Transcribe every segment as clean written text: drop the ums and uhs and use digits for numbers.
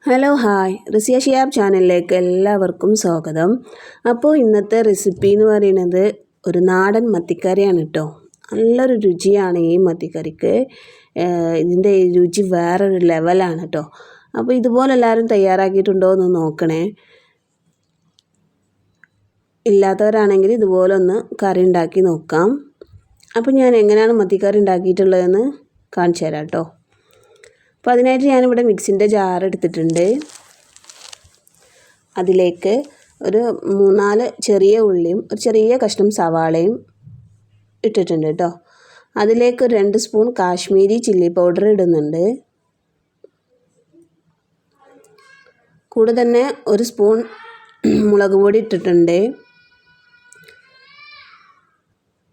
Hello hi Risiya Shiyab ചാനലിലേക്ക് എല്ലാവർക്കും സ്വാഗതം. അപ്പോൾ ഇന്നത്തെ റെസിപ്പി എന്ന് പറയുന്നത് ഒരു നാടൻ മത്തിക്കറിയാണ് കേട്ടോ. നല്ലൊരു രുചിയാണ് ഈ മത്തിക്കറിക്ക്. ഇതിൻ്റെ രുചി വേറൊരു ലെവലാണ് കേട്ടോ. അപ്പോൾ ഇതുപോലെ എല്ലാവരും തയ്യാറാക്കിയിട്ടുണ്ടോ എന്ന് നോക്കണേ. ഇല്ലാത്തവരാണെങ്കിൽ ഇതുപോലെ ഒന്ന് കറി ഉണ്ടാക്കി നോക്കാം. അപ്പോൾ ഞാൻ എങ്ങനെയാണ് മത്തിക്കറി ഉണ്ടാക്കിയിട്ടുള്ളതെന്ന് കാണിച്ചു തരാം കേട്ടോ. അപ്പോൾ അതിനായിട്ട് ഞാനിവിടെ മിക്സിൻ്റെ ജാർ എടുത്തിട്ടുണ്ട്. അതിലേക്ക് ഒരു 3-4 ചെറിയ ഉള്ളിയും ഒരു ചെറിയ കഷ്ണം സവാളയും ഇട്ടിട്ടുണ്ട് കേട്ടോ. അതിലേക്ക് ഒരു 2 സ്പൂൺ കാശ്മീരി ചില്ലി പൗഡർ ഇടുന്നുണ്ട്. കൂടെ തന്നെ ഒരു സ്പൂൺ മുളക് പൊടി ഇട്ടിട്ടുണ്ട്.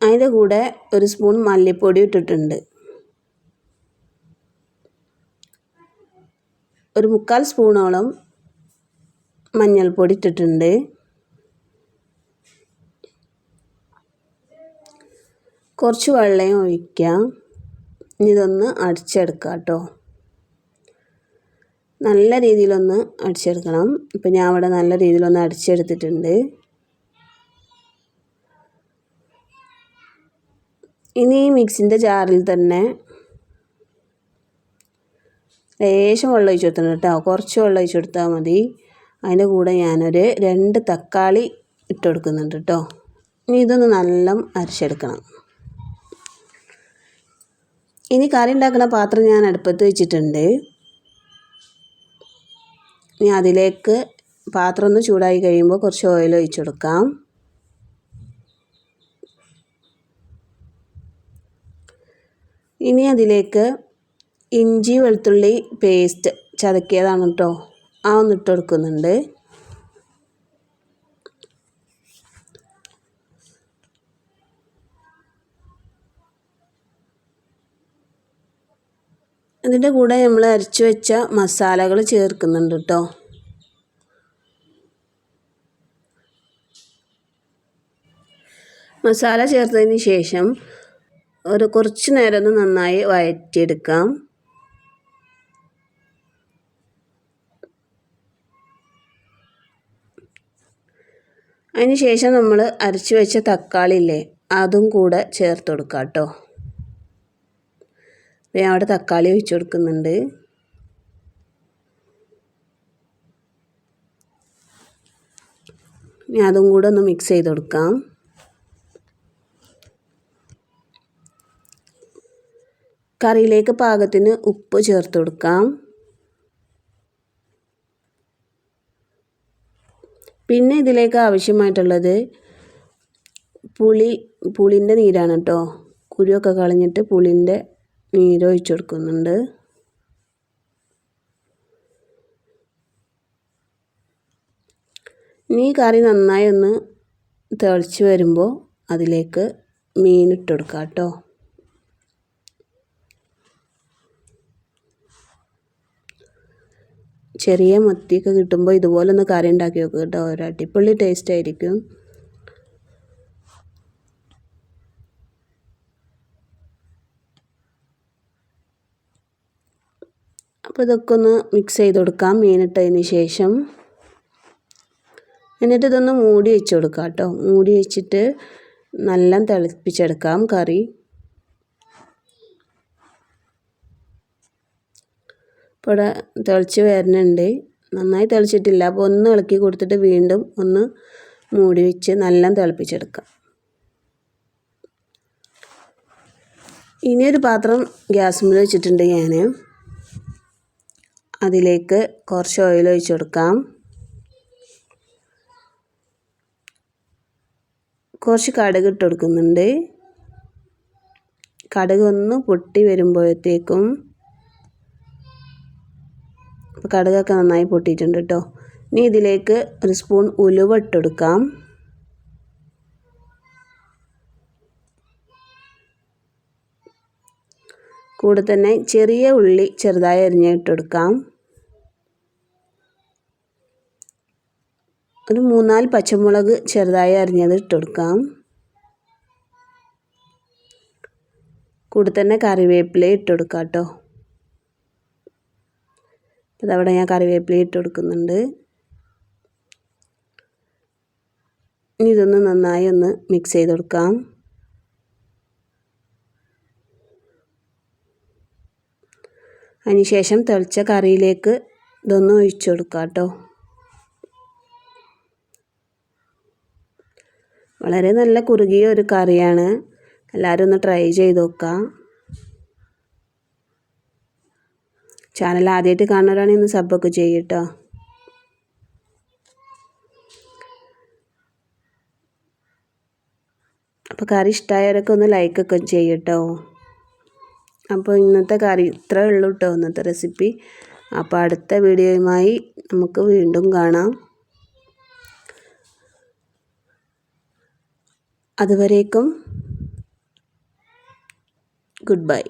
അതിൻ്റെ കൂടെ ഒരു സ്പൂൺ മല്ലിപ്പൊടി ഇട്ടിട്ടുണ്ട്. ഒരു 3/4 സ്പൂണോളം മഞ്ഞൾപ്പൊടി ഇട്ടിട്ടുണ്ട്. കുറച്ച് വെള്ളം ഒഴിക്കാം. ഇതൊന്ന് അടിച്ചെടുക്കാം കേട്ടോ. നല്ല രീതിയിലൊന്ന് അടിച്ചെടുക്കണം. ഇപ്പം ഞാൻ ഇവിടെ നല്ല രീതിയിലൊന്ന് അടിച്ചെടുത്തിട്ടുണ്ട്. ഇനി ഈ മിക്സിൻ്റെ ജാറിൽ തന്നെ ലേശം വെള്ളം ഒഴിച്ച് കൊടുക്കണം കേട്ടോ. കുറച്ച് വെള്ളം ഒഴിച്ച് കൊടുത്താൽ മതി. അതിൻ്റെ കൂടെ ഞാനൊരു 2 തക്കാളി ഇട്ട് കൊടുക്കുന്നുണ്ട് കേട്ടോ. ഇനി ഇതൊന്ന് നല്ല അരച്ചെടുക്കണം. ഇനി കറി ഉണ്ടാക്കുന്ന പാത്രം ഞാൻ അടുപ്പത്ത് വെച്ചിട്ടുണ്ട്. ഇനി അതിലേക്ക് പാത്രം ഒന്ന് ചൂടായി കഴിയുമ്പോൾ കുറച്ച് ഓയിൽ ഒഴിച്ച് കൊടുക്കാം. ഇനി അതിലേക്ക് ഇഞ്ചി വെളുത്തുള്ളി പേസ്റ്റ് ചതക്കിയതാണ് കേട്ടോ. ആ ഒന്ന് ഇട്ട് കൊടുക്കുന്നുണ്ട്. അതിൻ്റെ കൂടെ നമ്മൾ അരച്ച് വെച്ച മസാലകൾ ചേർക്കുന്നുണ്ട് കേട്ടോ. മസാല ചേർത്തതിന് ശേഷം കുറച്ച് നേരം ഒന്ന് നന്നായി വഴറ്റിയെടുക്കാം. അതിന് ശേഷം നമ്മൾ അരച്ച് വെച്ച തക്കാളി ഇല്ലേ, അതും കൂടെ ചേർത്ത് കൊടുക്കാം കേട്ടോ. ഞാൻ അവിടെ തക്കാളി ഒഴിച്ച് കൊടുക്കുന്നുണ്ട്. ഇനി അതും കൂടെ ഒന്ന് മിക്സ് ചെയ്ത് കൊടുക്കാം. കറിയിലേക്ക് പാകത്തിന് ഉപ്പ് ചേർത്ത് കൊടുക്കാം. പിന്നെ ഇതിലേക്ക് ആവശ്യമായിട്ടുള്ളത് പുളിൻ്റെ നീരാണ് കേട്ടോ. കുരുവൊക്കെ കളഞ്ഞിട്ട് പുളിൻ്റെ നീര് ഒഴിച്ച് കൊടുക്കുന്നുണ്ട്. ഇനി കറി നന്നായി ഒന്ന് തിളച്ച് വരുമ്പോൾ അതിലേക്ക് മീനിട്ട് കൊടുക്കാം കേട്ടോ. ചെറിയ മത്തിയൊക്കെ കിട്ടുമ്പോൾ ഇതുപോലെ ഒന്ന് കറി ഉണ്ടാക്കി വെക്കുക കേട്ടോ. ഒരു അടിപൊളി ടേസ്റ്റ് ആയിരിക്കും. അപ്പോൾ ഇതൊക്കെ ഒന്ന് മിക്സ് ചെയ്ത് കൊടുക്കാം മീനിട്ടതിന് ശേഷം. എന്നിട്ട് ഇതൊന്ന് മൂടി വെച്ച് കൊടുക്കാം കേട്ടോ. മൂടി വെച്ചിട്ട് നല്ല തിളപ്പിച്ചെടുക്കാം കറി. ഇപ്പോൾ ഇവിടെ തിളച്ച് വരുന്നുണ്ട്. നന്നായി തിളച്ചിട്ടില്ല. അപ്പോൾ ഒന്ന് ഇളക്കി കൊടുത്തിട്ട് വീണ്ടും ഒന്ന് മൂടി വെച്ച് നല്ല തിളപ്പിച്ചെടുക്കാം. ഇനിയൊരു പാത്രം ഗ്യാസിൽ വെച്ചിട്ടുണ്ട് ഞാൻ. അതിലേക്ക് കുറച്ച് ഓയിൽ ഒഴിച്ച് കൊടുക്കാം. കുറച്ച് കടുക് ഇട്ട് കൊടുക്കുന്നുണ്ട്. കടുക് ഒന്ന് പൊട്ടി വരുമ്പോഴത്തേക്കും അപ്പോൾ കടുകൊക്കെ നന്നായി പൊട്ടിയിട്ടുണ്ട് കേട്ടോ. ഇനി ഇതിലേക്ക് ഒരു സ്പൂൺ ഉലുവ ഇട്ട് കൊടുക്കാം. കൂടെ തന്നെ ചെറിയ ഉള്ളി ചെറുതായി അരിഞ്ഞിട്ട് കൊടുക്കാം. ഒരു 3-4 പച്ചമുളക് ചെറുതായി അരിഞ്ഞത് ഇട്ട് കൊടുക്കാം. കൂടെ തന്നെ കറിവേപ്പില ഇട്ട് കൊടുക്കാം കേട്ടോ. അതവിടെ ഞാൻ കറിവേപ്പില ഇട്ട് കൊടുക്കുന്നുണ്ട്. ഇനി ഇതൊന്ന് നന്നായി ഒന്ന് മിക്സ് ചെയ്ത് കൊടുക്കാം. അതിനുശേഷം തിളച്ച കറിയിലേക്ക് ഇതൊന്ന് ഒഴിച്ചു കൊടുക്കാം കേട്ടോ. വളരെ നല്ല കുറുകിയ ഒരു കറിയാണ്. എല്ലാവരും ഒന്ന് ട്രൈ ചെയ്ത് നോക്കാം. ചാനൽ ആദ്യമായിട്ട് കാണുന്നവരാണെങ്കിൽ ഒന്ന് സബ്ബൊക്കെ ചെയ്യും കേട്ടോ. അപ്പോൾ കറി ഇഷ്ടമായവരൊക്കെ ഒന്ന് ലൈക്കൊക്കെ ചെയ്യും കേട്ടോ. അപ്പോൾ ഇന്നത്തെ കറി ഇത്രയേ ഉള്ളൂ കേട്ടോ, ഇന്നത്തെ റെസിപ്പി. അപ്പോൾ അടുത്ത വീഡിയോയുമായി നമുക്ക് വീണ്ടും കാണാം. അതുവരേക്കും ഗുഡ് ബൈ.